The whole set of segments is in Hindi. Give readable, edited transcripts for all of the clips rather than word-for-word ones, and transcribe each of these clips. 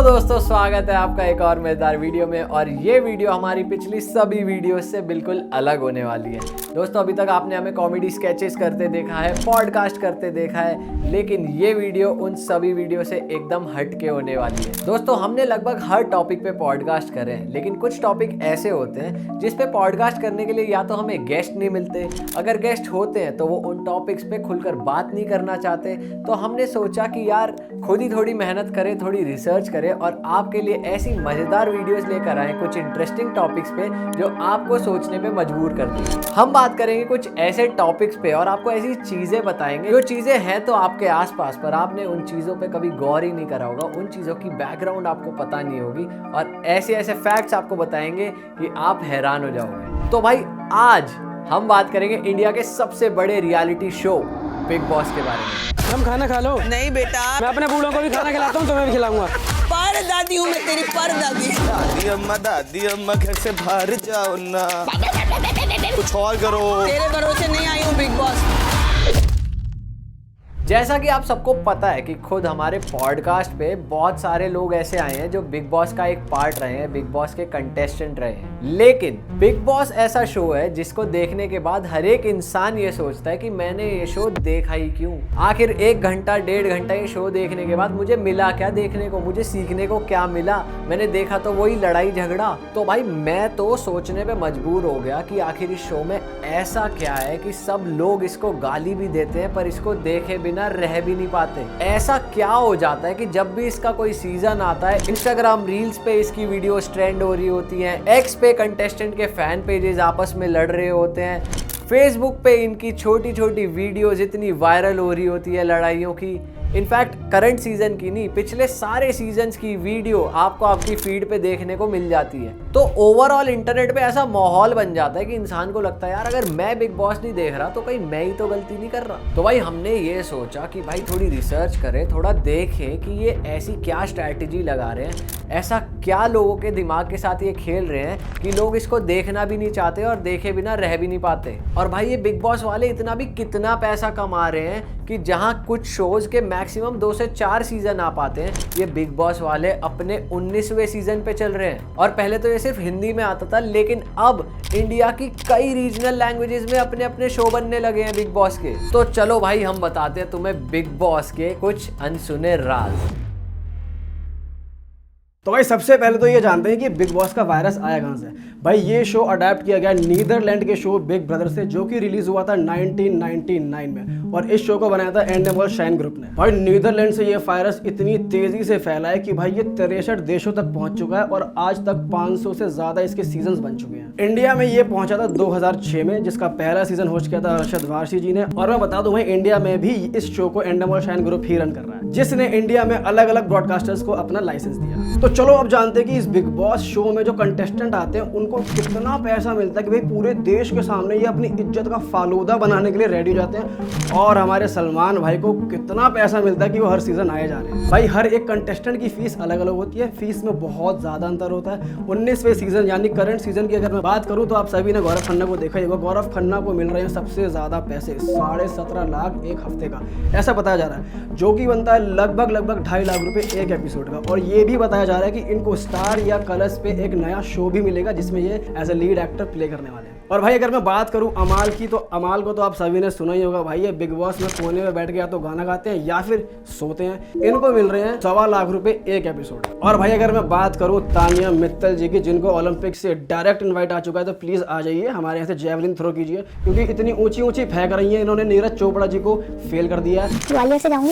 दोस्तों, स्वागत है आपका एक और मजेदार वीडियो में। और ये वीडियो हमारी पिछली सभी वीडियो से बिल्कुल अलग होने वाली है। दोस्तों, अभी तक आपने हमें कॉमेडी स्केचेस करते देखा है, पॉडकास्ट करते देखा है, लेकिन ये वीडियो उन सभी वीडियो से एकदम हटके होने वाली है। दोस्तों, हमने लगभग हर टॉपिक पे पॉडकास्ट करे हैं, लेकिन कुछ टॉपिक ऐसे होते हैं जिस पे पॉडकास्ट करने के लिए या तो हमें गेस्ट नहीं मिलते, अगर गेस्ट होते हैं तो वो उन टॉपिक्स पे खुलकर बात नहीं करना चाहते। तो हमने सोचा कि यार खुद ही थोड़ी मेहनत करें, थोड़ी रिसर्च करें और आपके लिए ऐसी मजेदार वीडियोस लेकर आए कुछ इंटरेस्टिंग टॉपिक्स पे जो आपको सोचने पे मजबूर कर दें। हम बात करेंगे कुछ ऐसे टॉपिक्स पे और आपको ऐसी चीजें बताएंगे जो चीजें हैं तो आपके आसपास, पर आपने उन चीजों पे कभी गौर ही नहीं करा होगा, उन चीजों की बैकग्राउंड आपको पता नहीं होगी और ऐसे ऐसे फैक्ट्स आपको बताएंगे कि आप हैरान हो जाओगे। तो भाई, आज हम बात करेंगे इंडिया के सबसे बड़े रियलिटी शो बिग बॉस के बारे में। हम खाना खा लो। नहीं बेटा, मैं अपने बूढ़ों को भी खाना खिलाता हूँ, तुम्हें भी खिलाऊंगा। पर दादी हूँ मैं, तेरी पर दादी। दादी अम्मा घर से बाहर जाओ ना, कुछ और करो। तेरे भरोसे नहीं आई हूँ बिग बॉस। जैसा कि आप सबको पता है कि खुद हमारे पॉडकास्ट पे बहुत सारे लोग ऐसे आए हैं जो बिग बॉस का एक पार्ट रहे हैं, बिग बॉस के कंटेस्टेंट रहे हैं। लेकिन बिग बॉस ऐसा शो है जिसको देखने के बाद हर एक इंसान ये सोचता है कि मैंने ये शो देखा ही क्यों। आखिर 1 घंटा 1.5 घंटा ये शो देखने के बाद मुझे मिला क्या देखने को, मुझे सीखने को क्या मिला? मैंने देखा तो वही लड़ाई झगड़ा। तो भाई, मैं तो सोचने पे मजबूर हो गया कि आखिर इस शो में ऐसा क्या है कि सब लोग इसको गाली भी देते हैं पर इसको देखे बिना रह भी नहीं पाते। ऐसा क्या हो जाता है कि जब भी इसका कोई सीजन आता है, इंस्टाग्राम रील्स पे इसकी वीडियोस ट्रेंड हो रही होती हैं, एक्स पे कंटेस्टेंट के फैन पेजेस आपस में लड़ रहे होते हैं, फेसबुक पे इनकी छोटी छोटी वीडियोस इतनी वायरल हो रही होती है लड़ाइयों की। इनफैक्ट करंट सीजन की नहीं, पिछले सारे सीजन्स की वीडियो आपको आपकी फीड पे देखने को मिल जाती है। तो ओवरऑल इंटरनेट पे ऐसा माहौल बन जाता है कि इंसान को लगता है यार, अगर मैं बिग बॉस नहीं देख रहा तो कहीं मैं ही तो गलती नहीं कर रहा। तो भाई, हमने ये सोचा कि भाई थोड़ी रिसर्च करें, थोड़ा देखें कि ये ऐसी क्या स्ट्रैटेजी लगा रहे हैं, ऐसा क्या लोगों के दिमाग के साथ ये खेल रहे हैं कि लोग इसको देखना भी नहीं चाहते और देखे बिना रह भी नहीं पाते। और भाई, ये बिग बॉस वाले इतना भी कितना पैसा कमा रहे हैं कि जहां कुछ शोज के मैक्सिमम 2 से 4 सीजन आ पाते हैं, ये बिग बॉस वाले अपने 19वें सीजन पे चल रहे हैं। और पहले तो ये सिर्फ हिंदी में आता था, लेकिन अब इंडिया की कई रीजनल लैंग्वेजेस में अपने अपने शो बनने लगे हैं बिग बॉस के। तो चलो भाई, हम बताते हैं तुम्हें बिग बॉस के कुछ अनसुने राज। तो भाई, सबसे पहले तो ये जानते हैं कि बिग बॉस का वायरस आया कहाँ से। भाई, ये शो अडेप्ट किया गया नीदरलैंड के शो बिग ब्रदर से, जो कि रिलीज हुआ था 1999 में, और इस शो को बनाया था एंडेमोल शाइन ग्रुप ने। भाई, नीदरलैंड से ये वायरस इतनी तेजी से फैला है कि भाई ये 63 देशों तक पहुंच चुका है और आज तक 500 से ज्यादा इसके सीजन बन चुके हैं। इंडिया में ये पहुंचा था 2006 में, जिसका पहला सीजन होस्ट किया था अरशद वारसी जी ने। और मैं बता दूं भाई, इंडिया में भी इस शो को एंडेमोल शाइन ग्रुप ही रन कर रहा है, जिसने इंडिया में अलग अलग ब्रॉडकास्टर्स को अपना लाइसेंस दिया। तो चलो अब जानते हैं कि इस बिग बॉस शो में जो कंटेस्टेंट आते हैं उनको कितना पैसा मिलता है कि भाई पूरे देश के सामने ये अपनी इज्जत का फालूदा बनाने के लिए रेडी हो जाते हैं। और हमारे सलमान भाई को कितना पैसा मिलता है कि वो हर सीजन आए जा रहे हैं। भाई, हर एक कंटेस्टेंट की फीस अलग अलग होती है, फीस में बहुत ज्यादा अंतर होता है। 19वें सीजन यानी करंट सीजन की अगर मैं बात करूं तो आप सभी ने गौरव खन्ना को देखा ही होगा। गौरव खन्ना को मिल रहे हैं सबसे ज्यादा पैसे, 17.5 लाख एक हफ्ते का, ऐसा बताया जा रहा है, जो कि बनता है लगभग 2.5 लाख रुपए एक एपिसोड का। और ये भी बताया जा रहा है कि इनको स्टार या कलर्स पे एक नया शो भी मिलेगा जिसमें ये as a lead actor play करने वाले हैं। और भाई, अगर मैं बात करूं अमाल की, तो अमाल को तो आप सभी ने सुना ही होगा। भाई, ये बिग बॉस में कोने में बैठ के या तो गाना गाते हैं या फिर सोते हैं। इनको मिल रहे हैं 1.25 लाख रुपए एक एपिसोड। और भाई, अगर मैं बात करूं तानिया मित्तल जी की, जिनको ओलंपिक से डायरेक्ट इन्वाइट आ चुका है, तो प्लीज आ जाइए हमारे यहाँ से जेवलिन थ्रो कीजिए, क्योंकि इतनी ऊंची ऊंची फेंक रही है। इन्होंने नीरज चोपड़ा जी को फेल कर दिया है। ग्वालियर से जाऊंगी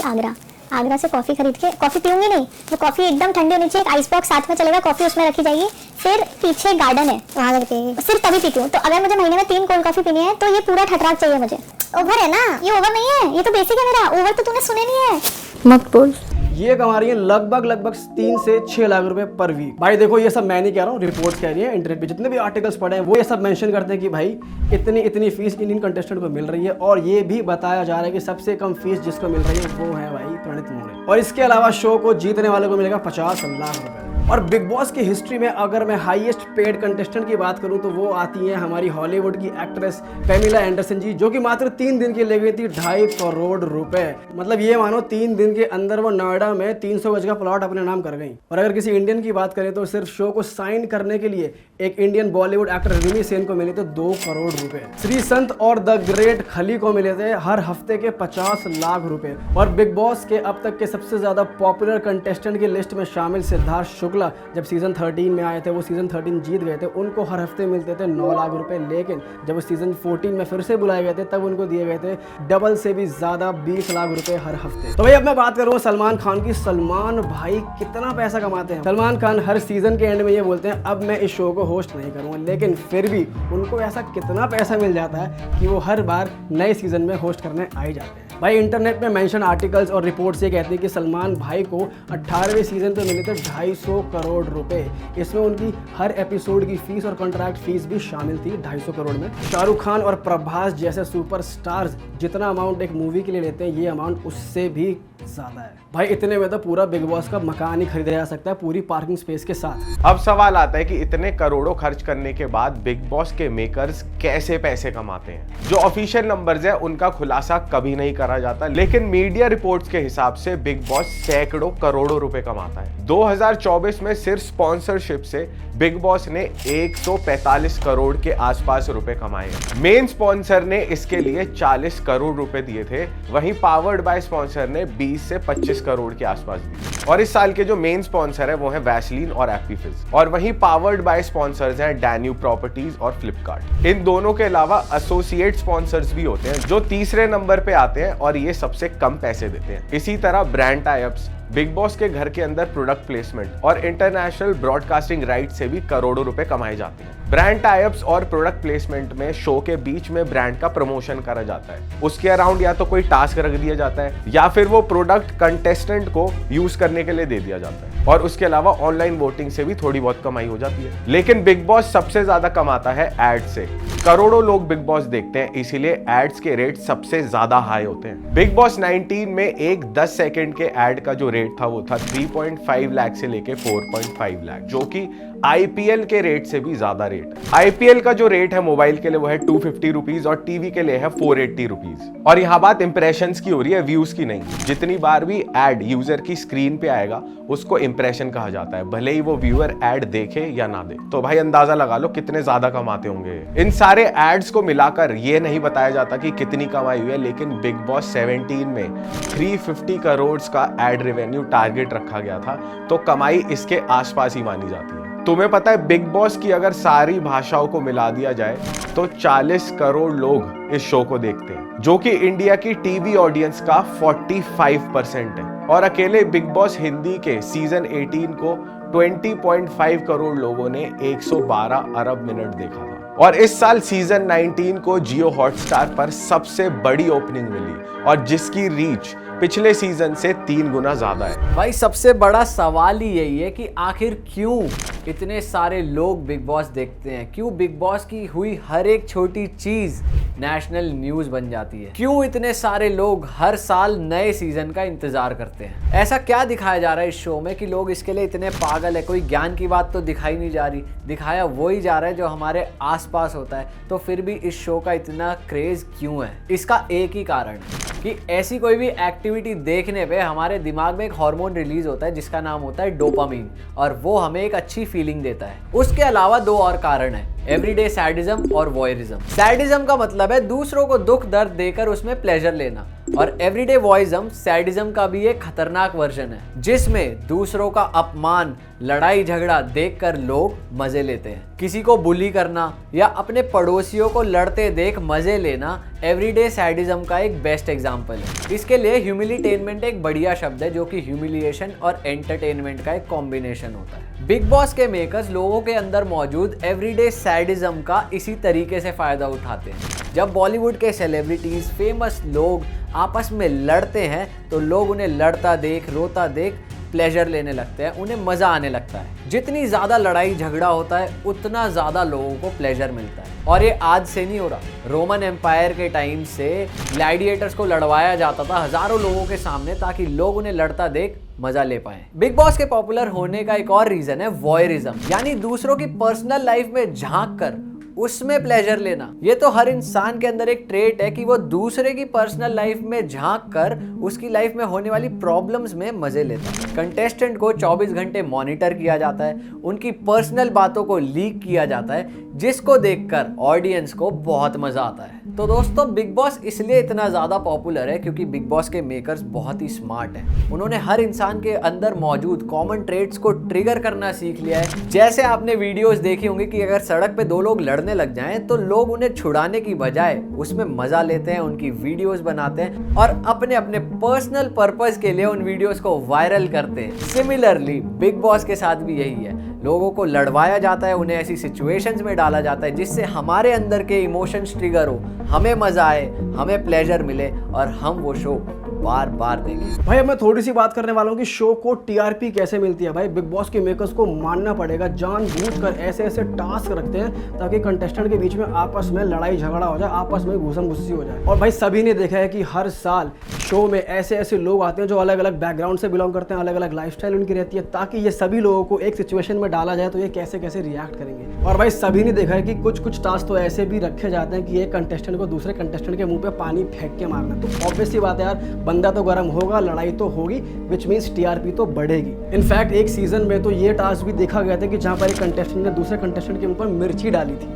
आगरा से कॉफी खरीद के, कॉफी पीऊंगी नहीं, तो कॉफी एकदम ठंडी होनी चाहिए, एक आइस बॉक्स साथ में चलेगा, कॉफी उसमें रखी जाएगी, फिर पीछे गार्डन है वहाँ जाके सिर्फ तभी पीती हूँ। तो अगर मुझे महीने में 3 कोल्ड कॉफी पीनी है तो ये पूरा ठटराक चाहिए मुझे। ओवर है ना, ये ओवर नहीं है, ये तो बेसिक है मेरा। ओवर तो तूने सुने नहीं है, मत बोल। ये कमा रही है लगभग 3 से 6 लाख रुपए पर वीक। भाई देखो, ये सब मैं नहीं कह रहा हूँ, रिपोर्ट्स कह रही है। इंटरनेट पे जितने भी आर्टिकल्स पढ़े हैं वो ये सब मेंशन करते हैं कि भाई इतनी फीस इन कंटेस्टेंट को मिल रही है। और ये भी बताया जा रहा है कि सबसे कम फीस जिसको मिल रही है वो है भाई प्रणीत मोरे। और इसके अलावा शो को जीतने वाले को मिलेगा 50 लाख रुपए। और बिग बॉस की हिस्ट्री में अगर मैं हाईएस्ट पेड कंटेस्टेंट की बात करूं तो वो आती हैं हमारी हॉलीवुड की एक्ट्रेस पेमिला एंडरसन जी, जो कि मात्र 3 दिन की ले गई थी 2.5 करोड़ रुपए। मतलब ये मानो 3 दिन के अंदर वो नोएडा में 300 गज का प्लॉट अपने नाम कर गई। और अगर किसी इंडियन की बात करें तो सिर्फ शो को साइन करने के लिए एक इंडियन बॉलीवुड एक्टर रिमी सेन को मिले थे 2 करोड़ रुपए। श्री संत और द ग्रेट खली को मिले थे हर हफ्ते के 50 लाख रुपए। और बिग बॉस के अब तक के सबसे ज्यादा पॉपुलर कंटेस्टेंट की लिस्ट में शामिल सिद्धार्थ शुक्ला जब सीजन 13 में आए थे, वो सीजन 13 जीत गए थे, उनको हर हफ्ते मिलते थे 9 लाख रुपए। लेकिन जब वो सीजन 14 में फिर से बुलाए गए थे तब उनको दिए गए थे डबल से भी ज्यादा 20 लाख रुपए हर हफ्ते। तो भाई अब मैं बात करूँ सलमान खान की। सलमान भाई कितना पैसा कमाते हैं। सलमान खान हर सीजन के एंड में ये बोलते हैं अब मैं इस शो को होस्ट नहीं करूँगा, लेकिन फिर भी उनको ऐसा कितना पैसा मिल जाता है कि वो हर बार नए सीजन में होस्ट करने आ ही जाते हैं। भाई इंटरनेट में मेंशन आर्टिकल्स और रिपोर्ट्स ये कहते हैं कि सलमान भाई को 18वें सीजन पे मिले थे 250 करोड़ रुपए। इसमें उनकी हर एपिसोड की फीस और कॉन्ट्रैक्ट फीस भी शामिल थी 250 करोड़ में। शाहरुख खान और प्रभास जैसे सुपरस्टार्स जितना अमाउंट एक मूवी के लिए लेते हैं, ये अमाउंट उससे भी ज्यादा है। भाई इतने में तो पूरा बिग बॉस का मकान ही खरीदा जा सकता है पूरी पार्किंग स्पेस के साथ। अब सवाल आता है कि इतने करोड़ों खर्च करने के बाद बिग बॉस के मेकर्स कैसे पैसे कमाते हैं। जो ऑफिशियल नंबर्स है उनका खुलासा कभी नहीं करा जाता, लेकिन मीडिया रिपोर्ट्स के हिसाब से बिग बॉस सैकड़ों करोड़ों रुपए कमाता है। 2024 में सिर्फ स्पॉन्सरशिप से बिग बॉस ने 145 करोड़ के आसपास रुपए कमाए। मेन स्पॉन्सर ने इसके लिए 40 करोड़ रुपए दिए थे, वहीं पावर्ड बाय स्पॉन्सर ने 20 से 25 करोड़ के आसपास दिए। और इस साल के जो मेन स्पॉन्सर है वो है वैसलीन और एप्पी फिज। और वहीं पावर्ड बाय स्पॉन्सर्स हैं डैन्यूब प्रॉपर्टीज और फ्लिपकार्ट। इन दोनों के अलावा एसोसिएट स्पॉन्सर्स भी होते हैं जो तीसरे नंबर पे आते हैं और ये सबसे कम पैसे देते हैं। इसी तरह ब्रांड टाई-अप्स, बिग बॉस के घर के अंदर प्रोडक्ट प्लेसमेंट और इंटरनेशनल ब्रॉडकास्टिंग राइट से भी करोड़ों रुपए कमाए जाते हैं। ब्रांड टाई-अप्स और प्रोडक्ट प्लेसमेंट में शो के बीच में ब्रांड का प्रमोशन करा जाता है। उसके अराउंड या तो कोई टास्क रख दिया जाता है या फिर वो प्रोडक्ट कंटेस्टेंट को यूज करने के लिए दे दिया जाता है। और उसके अलावा ऑनलाइन वोटिंग से भी थोड़ी बहुत कमाई हो जाती है। लेकिन बिग बॉस सबसे ज्यादा कमाता है एड से। करोड़ों लोग बिग बॉस देखते हैं, इसीलिए एड्स के रेट सबसे ज्यादा हाई होते हैं। बिग बॉस 19 में एक 10 सेकंड के एड का जो रेट था वो था 3.5 लाख से लेके 4.5 लाख, जो कि आईपीएल के रेट से भी ज्यादा रेट है। आईपीएल का जो रेट है मोबाइल के लिए वो है 250 रुपीज और टीवी के लिए है 480 रुपीज। और यहाँ बात इंप्रेशंस की हो रही है, व्यूज की नहीं। जितनी बार भी एड यूजर की स्क्रीन पे आएगा उसको इंप्रेशन कहा जाता है, भले ही वो व्यूअर एड देखे या ना दे। तो भाई अंदाजा लगा लो कितने ज्यादा कमाते होंगे। इन सारे एड्स को मिलाकर ये नहीं बताया जाता कि कितनी कमाई हुई है, लेकिन बिग बॉस 17 में 350 करोड़ का एड रेवेन्यू टारगेट रखा गया था, तो कमाई इसके आसपास ही मानी जाती है। तुम्हें पता है बिग बॉस की अगर सारी भाषाओं को मिला दिया जाए तो 40 करोड़ लोग इस शो को देखते हैं, जो कि इंडिया की टीवी ऑडियंस का 45% है। और अकेले बिग बॉस हिंदी के सीजन 18 को 20.5 करोड़ लोगों ने 112 अरब मिनट देखा था। और इस साल सीजन 19 को जियो हॉटस्टार पर सबसे बड़ी ओपनिंग मिली और जिसकी रीच पिछले सीजन से 3 गुना ज्यादा है। भाई सबसे बड़ा सवाल ही यही है कि आखिर क्यों इतने सारे लोग बिग बॉस देखते हैं, क्यों बिग बॉस की हुई हर एक छोटी चीज नेशनल न्यूज बन जाती है, क्यों इतने सारे लोग हर साल नए सीजन का इंतजार करते हैं। ऐसा क्या दिखाया जा रहा है इस शो में कि लोग इसके लिए इतने पागल है। कोई ज्ञान की बात तो दिखाई नहीं जा रही, दिखाया वही जा रहा है जो हमारे आसपास होता है। तो फिर भी इस शो का इतना क्रेज क्यों है? इसका एक ही कारण है कि ऐसी कोई भी एक्टिविटी देखने पे हमारे दिमाग में एक हार्मोन रिलीज होता है जिसका नाम होता है डोपामीन, और वो हमें एक अच्छी फीलिंग देता है। उसके अलावा 2 और कारण है, एवरीडे सैडिज्म और वॉयरिज्म। सैडिज्म का मतलब है दूसरों को दुख दर्द देकर उसमें प्लेजर लेना, और एवरीडे वॉयरिज्म सैडिज्म का भी एक खतरनाक वर्जन है जिसमें दूसरों का अपमान, लड़ाई झगड़ा देखकर लोग मजे लेते हैं। किसी को बुली करना या अपने पड़ोसियों को लड़ते देख मजे लेना एवरीडे सैडिज्म का एक बेस्ट एग्जांपल है। इसके लिए ह्यूमिलिटेनमेंट एक बढ़िया शब्द है जो कि ह्यूमिलिएशन और एंटरटेनमेंट का एक कॉम्बिनेशन होता है। बिग बॉस के मेकर्स लोगों के अंदर मौजूद एवरीडे सैडिज्म का इसी तरीके से फायदा उठाते हैं। जब बॉलीवुड के सेलिब्रिटीज, फेमस लोग आपस में लड़ते हैं तो लोग उन्हें लड़ता देख, रोता देख प्लेजर लेने लगते हैं, उन्हें मजा आने लगता है। जितनी ज्यादा लड़ाई झगड़ा होता है उतना ज्यादा लोगों को प्लेजर मिलता है। और ये आज से नहीं हो रहा, रोमन एम्पायर के टाइम से ग्लैडिएटर्स को लड़वाया जाता था हजारों लोगों के सामने, ताकि लोग उन्हें लड़ता देख मजा ले पाए। बिग बॉस के पॉपुलर होने का एक और रीजन है वॉयरिज्म, यानी दूसरों की पर्सनल लाइफ में झांक कर उसमें प्लेजर लेना। ये तो हर इंसान के अंदर एक ट्रेट है कि वो दूसरे की पर्सनल लाइफ में झांक कर उसकी लाइफ में होने वाली प्रॉब्लम्स में मजे लेता है। कंटेस्टेंट को 24 घंटे मॉनिटर किया जाता है, उनकी पर्सनल बातों को लीक किया जाता है, जिसको देखकर ऑडियंस को बहुत मजा आता है। तो दोस्तों, बिग बॉस इसलिए इतना ज्यादा पॉपुलर है क्योंकि बिग बॉस के मेकर्स बहुत ही स्मार्ट हैं। उन्होंने हर इंसान के अंदर मौजूद कॉमन ट्रेट्स को ट्रिगर करना सीख लिया है। जैसे आपने वीडियोस देखी होंगी कि अगर सड़क पे दो लोग लड़ने लग जाएं तो लोग उन्हें छुड़ाने की बजाय उसमें मजा लेते हैं, उनकी वीडियोस बनाते हैं और अपने अपने पर्सनल पर्पस के लिए उन वीडियोस को वायरल करते हैं। सिमिलरली बिग बॉस के साथ भी यही है, लोगों को लड़वाया जाता है, उन्हें ऐसी सिचुएशंस में डाला जाता है जिससे हमारे अंदर के इमोशंस ट्रिगर हो, हमें मजा आए, हमें प्लेजर मिले और हम वो शो बार बार देखें। भाई अब मैं थोड़ी सी बात करने वाला हूँ कि शो को टीआरपी कैसे मिलती है। भाई बिग बॉस के मेकर्स को मानना पड़ेगा, जानबूझकर ऐसे ऐसे टास्क रखते हैं ताकि कंटेस्टेंट के बीच में आपस में लड़ाई झगड़ा हो जाए, आपस में घुसम घुस्सी हो जाए। और भाई सभी ने देखा है कि हर साल शो में ऐसे ऐसे लोग आते हैं जो अलग अलग बैकग्राउंड से बिलोंग करते हैं, अलग अलग लाइफस्टाइल उनकी रहती है, ताकि ये सभी लोगों को एक सिचुएशन में डाला जाए तो ये कैसे कैसे रिएक्ट करेंगे। और भाई सभी ने देखा है कि कुछ कुछ टास्क तो ऐसे भी रखे जाते हैं कि एक कंटेस्टेंट को दूसरे कंटेस्टेंट के मुंह पे पानी फेंक के मारना। तो ऑब्वियस सी बात है यार, बंदा तो गर्म होगा, लड़ाई तो होगी, विच मीन्स टीआरपी तो बढ़ेगी। इनफैक्ट एक सीजन में तो ये टास्क भी देखा गया था कि जहाँ पर एक कंटेस्टेंट ने दूसरे कंटेस्टेंट के ऊपर मिर्ची डाली थी।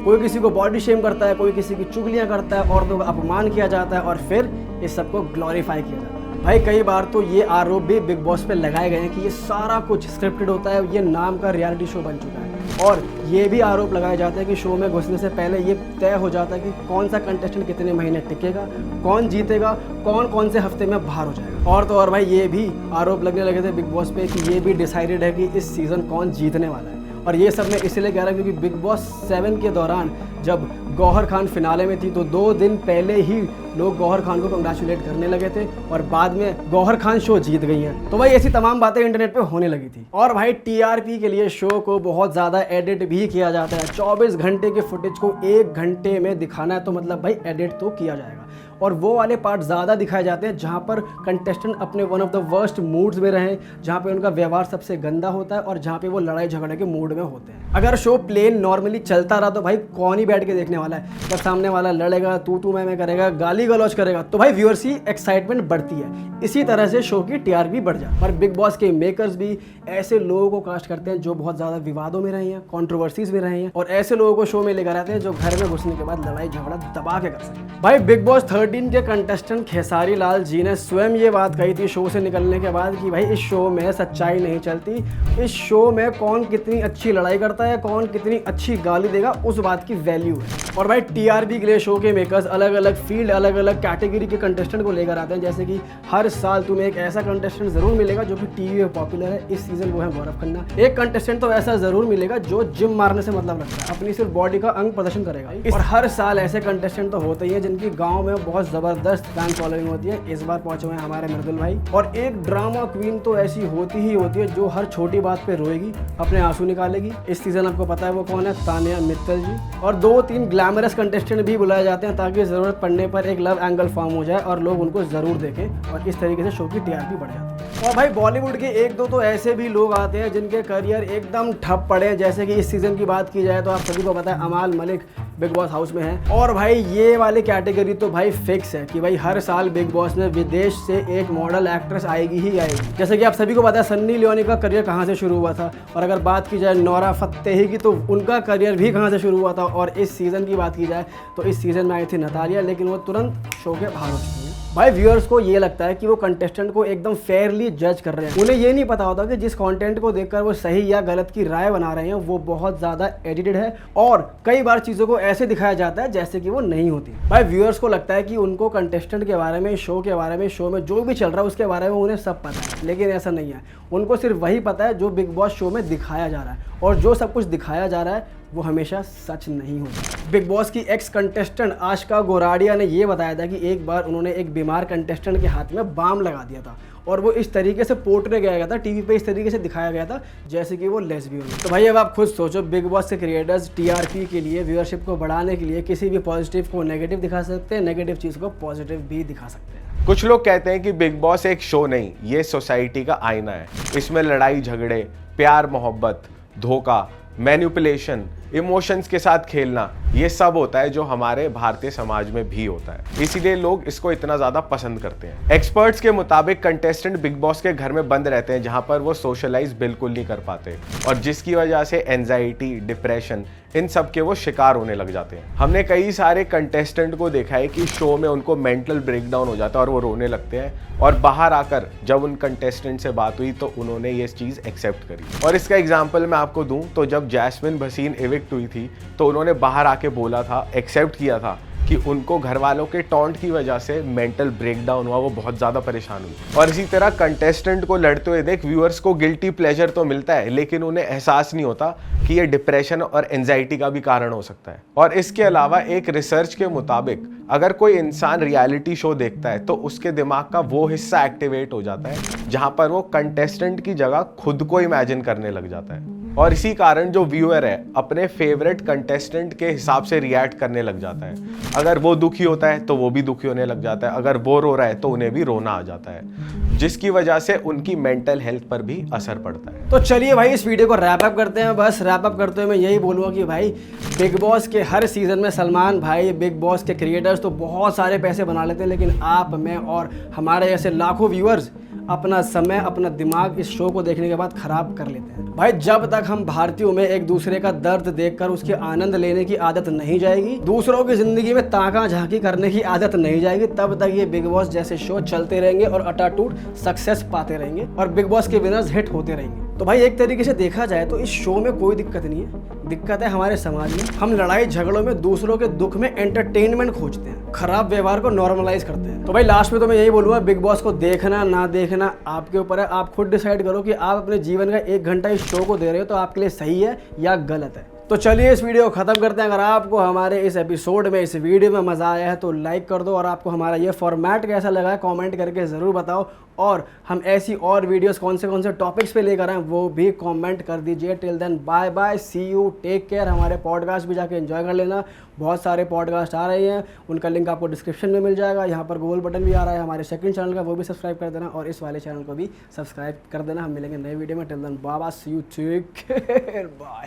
कोई किसी को बॉडी शेम करता है, कोई किसी की चुगलियां करता है, औरतों का अपमान किया जाता है और फिर इस सबको ग्लोरीफाई किया जाता है। भाई कई बार तो ये आरोप भी बिग बॉस पे लगाए गए हैं कि ये सारा कुछ स्क्रिप्टेड होता है, ये नाम का रियलिटी शो बन चुका है। और ये भी आरोप लगाए जाते हैं कि शो में घुसने से पहले ये तय हो जाता है कि कौन सा कंटेस्टेंट कितने महीने टिकेगा, कौन जीतेगा, कौन कौन से हफ्ते में बाहर हो जाएगा। और तो और भाई ये भी आरोप लगने लगे थे बिग बॉस पे कि ये भी डिसाइडेड है कि इस सीज़न कौन जीतने वाला है। और ये सब मैं इसलिए कह रहा हूँ क्योंकि बिग बॉस 7 के दौरान जब गौहर खान फिनाले में थी तो 2 दिन पहले ही लोग गौहर खान को कंग्रेचुलेट करने लगे थे और बाद में गौहर खान शो जीत गई हैं। तो भाई ऐसी तमाम बातें इंटरनेट पे होने लगी थी। और भाई टीआरपी के लिए शो को बहुत ज़्यादा एडिट भी किया जाता है। 24 घंटे के फुटेज को 1 घंटे में दिखाना है तो मतलब भाई एडिट तो किया जाएगा। और वो वाले पार्ट ज़्यादा दिखाए जाते हैं जहाँ पर कंटेस्टेंट अपने one of the worst moods में रहें, जहाँ पे उनका व्यवहार सबसे गंदा होता है और जहाँ पे वो लड़ाई झगड़े के मूड में होते हैं। अगर शो प्लेन नॉर्मली चलता रहा तो भाई कौन ही बैठ के देखने वाला है। जब सामने वाला लड़ेगा, तू मैं करेगा, गाली गलौज करेगा तो भाई व्यूअर्स की एक्साइटमेंट बढ़ती है। इसी तरह से शो की टीआरपी बढ़ जाए। और बिग बॉस के मेकर्स भी ऐसे लोगों को कास्ट करते हैं जो बहुत ज़्यादा विवादों में रहे हैं, कॉन्ट्रोवर्सीज में रहे हैं, और ऐसे लोगों को शो में लेकर आते हैं जो घर में घुसने के बाद लड़ाई झगड़ा दबा के कर सकें। भाई बिग बॉस 13 के कंटेस्टेंट खेसारी लाल जी ने स्वयं ये बात कही थी शो से निकलने के बाद कि भाई इस शो में सच्चाई नहीं चलती, इस शो में कौन कितनी अच्छी लड़ाई करता है, कौन कितनी अच्छी गाली देगा, उस बात की वैल्यू है। और भाई टीआरपी के लिए शो के मेकर्स अलग अलग फील्ड, अलग अलग कैटेगरी के कंटेस्टेंट को लेकर आते हैं। जैसे कि हर साल तुम्हें एक ऐसा कंटेस्टेंट जरूर मिलेगा जो कि टीवी में पॉपुलर है, इस सीजन वो है गौरव खन्ना। एक कंटेस्टेंट तो ऐसा जरूर मिलेगा जो जिम मारने से मतलब रखता है, अपनी सिर्फ बॉडी का अंग प्रदर्शन करेगा। और हर साल ऐसे कंटेस्टेंट तो होते ही हैं जिनकी गाँव में बहुत जबरदस्त फैन फॉलोइंग होती है। इस बार पहुंचे हुए हैं हमारे मृदुल भाई। और एक ड्रामा क्वीन तो ऐसी होती ही होती है जो हर छोटी बात पे रोएगी, अपने आंसू निकालेगी। इस सीजन आपको पता है वो कौन है, तानिया मित्तल जी। और 2-3 ग्लैमरस कंटेस्टेंट भी बुलाए जाते हैं ताकि जरूरत पड़ने पर एक लव एंगल फॉर्म हो जाए और लोग उनको जरूर देखें और इस तरीके से शो की टीआरपी बढ़ जाती है। और भाई बॉलीवुड के 1-2 तो ऐसे भी लोग आते हैं जिनके करियर एकदम ठप पड़े। जैसे कि इस सीजन की बात की जाए तो आप सभी को पता है अमाल मलिक बिग बॉस हाउस में है। और भाई ये वाली कैटेगरी तो भाई फिक्स है कि भाई हर साल बिग बॉस में विदेश से एक मॉडल एक्ट्रेस आएगी ही आएगी। जैसे कि आप सभी को पता है सन्नी लियोनी का करियर कहाँ से शुरू हुआ था, और अगर बात की जाए नोरा फतेही की तो उनका करियर भी कहाँ से शुरू हुआ था। और इस सीज़न की बात की जाए तो इस सीज़न में आई थी नतालिया, लेकिन वो तुरंत शो के बाहर हो चुकी है। भाई व्यूअर्स को ये लगता है कि वो कंटेस्टेंट को एकदम फेयरली जज कर रहे हैं। उन्हें ये नहीं पता होता कि जिस कंटेंट को देखकर वो सही या गलत की राय बना रहे हैं वो बहुत ज़्यादा एडिटेड है और कई बार चीज़ों को ऐसे दिखाया जाता है जैसे कि वो नहीं होती। भाई व्यूअर्स को लगता है कि उनको कंटेस्टेंट के बारे में, शो के बारे में, शो में जो भी चल रहा है उसके बारे में उन्हें सब पता है, लेकिन ऐसा नहीं है। उनको सिर्फ वही पता है जो बिग बॉस शो में दिखाया जा रहा है, और जो सब कुछ दिखाया जा रहा है वो हमेशा सच नहीं होता। बिग बॉस की एक्स कंटेस्टेंट आशिका गोराडिया ने ये बताया था कि एक बार उन्होंने एक बीमार कंटेस्टेंट के हाथ में बाम लगा दिया था और वो इस तरीके से पोर्ट्रे किया गया था, टीवी पे इस तरीके से दिखाया गया था जैसे कि वो लेस्बियन है। तो भाई अब आप खुद सोचो, बिग बॉस के क्रिएटर्स टीआरपी के लिए, व्यूअरशिप को बढ़ाने के लिए किसी भी पॉजिटिव को नेगेटिव दिखा सकते हैं, नेगेटिव चीज़ को पॉजिटिव भी दिखा सकते हैं। कुछ लोग कहते हैं कि बिग बॉस एक शो नहीं, ये सोसाइटी का आईना है। इसमें लड़ाई झगड़े, प्यार मोहब्बत, धोखा, मैनिपुलेशन, इमोशंस के साथ खेलना, ये सब होता है जो हमारे भारतीय समाज में भी होता है। इसीलिए लोग इसको इतना ज्यादा पसंद करते हैं। एक्सपर्ट्स के मुताबिक कंटेस्टेंट बिग बॉस के घर में बंद रहते हैं जहां पर वो सोशलाइज बिल्कुल नहीं कर पाते और जिसकी वजह से एंजाइटी, डिप्रेशन, इन सब के वो शिकार होने लग जाते हैं। हमने कई सारे कंटेस्टेंट को देखा है कि शो में उनको मेंटल ब्रेकडाउन हो जाता है और वो रोने लगते हैं और बाहर आकर जब उन कंटेस्टेंट से बात हुई तो उन्होंने ये चीज़ एक्सेप्ट करी। और इसका एग्जाम्पल मैं आपको दूं तो जब जैस्मिन भसीन इविक्ट हुई थी तो उन्होंने बाहर आके बोला था, एक्सेप्ट किया था कि उनको घर वालों के टॉन्ट की वजह से मेंटल ब्रेकडाउन हुआ, वो बहुत ज़्यादा परेशान हुई। और इसी तरह कंटेस्टेंट को लड़ते हुए देख व्यूअर्स को गिल्टी प्लेजर तो मिलता है लेकिन उन्हें एहसास नहीं होता कि ये डिप्रेशन और एंजाइटी का भी कारण हो सकता है। और इसके अलावा एक रिसर्च के मुताबिक अगर कोई इंसान रियलिटी शो देखता है तो उसके दिमाग का वो हिस्सा एक्टिवेट हो जाता है जहां पर वो कंटेस्टेंट की जगह खुद को इमेजिन करने लग जाता है और इसी कारण जो व्यूअर है अपने फेवरेट कंटेस्टेंट के हिसाब से रिएक्ट करने लग जाता है। अगर वो दुखी होता है तो वो भी दुखी होने लग जाता है, अगर वो रो रहा है तो उन्हें भी रोना आ जाता है, जिसकी वजह से उनकी मेंटल हेल्थ पर भी असर पड़ता है। तो चलिए भाई इस वीडियो को रैप अप करते हैं। बस रैप अप करते हुए मैं यही बोलूँगा कि भाई बिग बॉस के हर सीज़न में सलमान भाई, बिग बॉस के क्रिएटर्स तो बहुत सारे पैसे बना लेते हैं, लेकिन आप, मैं और हमारे ऐसे लाखों व्यूअर्स अपना समय, अपना दिमाग इस शो को देखने के बाद खराब कर लेते हैं। भाई जब तक हम भारतीयों में एक दूसरे का दर्द देखकर उसके आनंद लेने की आदत नहीं जाएगी, दूसरों की जिंदगी में ताका झांकी करने की आदत नहीं जाएगी, तब तक ये बिग बॉस जैसे शो चलते रहेंगे और अटाटूट सक्सेस पाते रहेंगे और बिग बॉस के विनर्स हिट होते रहेंगे। तो भाई एक तरीके से देखा जाए तो इस शो में कोई दिक्कत नहीं है, दिक्कत है हमारे समाज में। हम लड़ाई झगड़ों में दूसरों के दुख में एंटरटेनमेंट खोजते हैं, खराब व्यवहार को नॉर्मलाइज करते हैं। तो भाई लास्ट में तो मैं यही बोलूँगा, बिग बॉस को देखना ना देखना आपके ऊपर है। आप खुद डिसाइड करो कि आप अपने जीवन का 1 घंटा इस शो को दे रहे हो तो आपके लिए सही है या गलत है। तो चलिए इस वीडियो को ख़त्म करते हैं। अगर आपको हमारे इस एपिसोड में, इस वीडियो में मज़ा आया है तो लाइक कर दो और आपको हमारा ये फॉर्मेट कैसा लगा है कमेंट करके ज़रूर बताओ और हम ऐसी और वीडियोस कौन से टॉपिक्स पे लेकर आए वो भी कमेंट कर दीजिए। Till then bye bye, see you, take care. हमारे पॉडकास्ट भी जाके एंजॉय कर लेना, बहुत सारे पॉडकास्ट आ रहे हैं, उनका लिंक आपको डिस्क्रिप्शन में मिल जाएगा। यहाँ पर गोल बटन भी आ रहा है हमारे सेकंड चैनल का, वो भी सब्सक्राइब कर देना और इस वाले चैनल को भी सब्सक्राइब कर देना। हम मिलेंगे नए वीडियो में। Till then bye bye, see you, take care, bye.